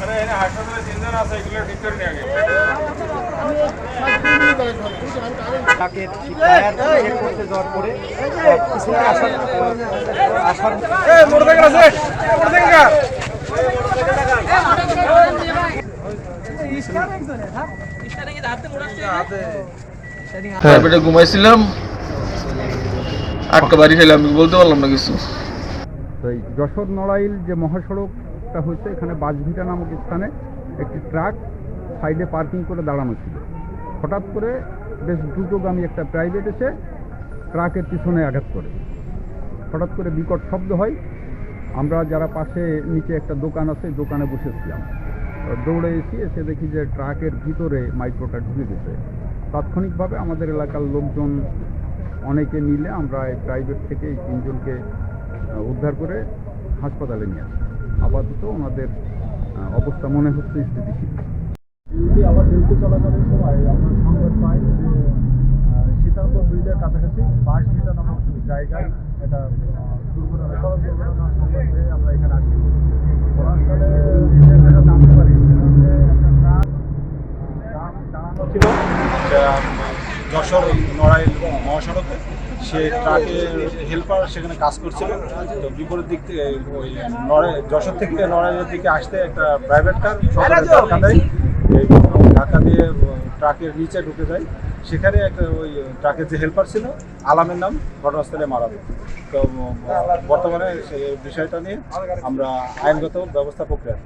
अरे हास्पिटल तीनজন আছে এগুলো ঠিক করে নিয়ে আগে তাকে টায়ার চেক করতে যাওয়ার পরে পিছনে আসার এই মোটরসাইকেল আছে মোটরসাইকেল হ্যাঁ বেটা ঘুমাইছিলাম আটকা বাড়ি খেলাম বলতে পারলাম না কিছু। তো এই যশোর নড়াইল যে মহাসড়কটা হয়েছে এখানে বাসভিটা নামক স্থানে একটি ট্রাক সাইডে পার্কিং করে দাঁড়ানো ছিল। হঠাৎ করে বেশ দ্রুতগামী একটা প্রাইভেট এসে ট্রাকের পিছনে আঘাত করে। হঠাৎ করে বিকট শব্দ হয়। আমরা যারা পাশে নিচে একটা দোকান আছে দোকানে বসেছিলাম, দৌড়ে এসে দেখি যে ট্রাকের ভিতরে মাইক্রোটা ঢুকে গেছে। তাৎক্ষণিকভাবে আমাদের এলাকার লোকজন অনেকে মিলে আমরা এই প্রাইভেট থেকে এই তিনজনকে উদ্ধার করে হাসপাতালে নিয়ে আসি। আপাতত ওনাদের অবস্থা মনে হচ্ছে স্থিতিশীল। ডিউটি চলাকালীন সময় আমরা সংবাদ পাই যে সীতারামপুর ব্রিজের কাছাকাছি বাসভিটা নামক জায়গায় একটা দুর্ঘটনা সড়ক দুর্ঘটনার সংবাদ পেয়ে আমরা এখানে আসি। ঘটনাস্থলে যেটা জানতে পারি যে একটা ট্রাক দাঁড়ানো ছিল যশোর নড়াইল মহাসড়কে। সে ট্রাকের হেল্পার সেখানে কাজ করছিল। তো বিপরীত দিক থেকে ওই যশোর থেকে নড়াইলের দিকে আসতে একটা প্রাইভেট কার ধাক্কা দিয়ে ট্রাকের নিচে ঢুকে যায়। সেখানে একটা ওই ট্রাকের যে হেল্পার ছিল আলামের নাম ঘটনাস্থলে মারা যায়। তো বর্তমানে সেই বিষয়টা নিয়ে আমরা আইনগত ব্যবস্থা প্রক্রিয়া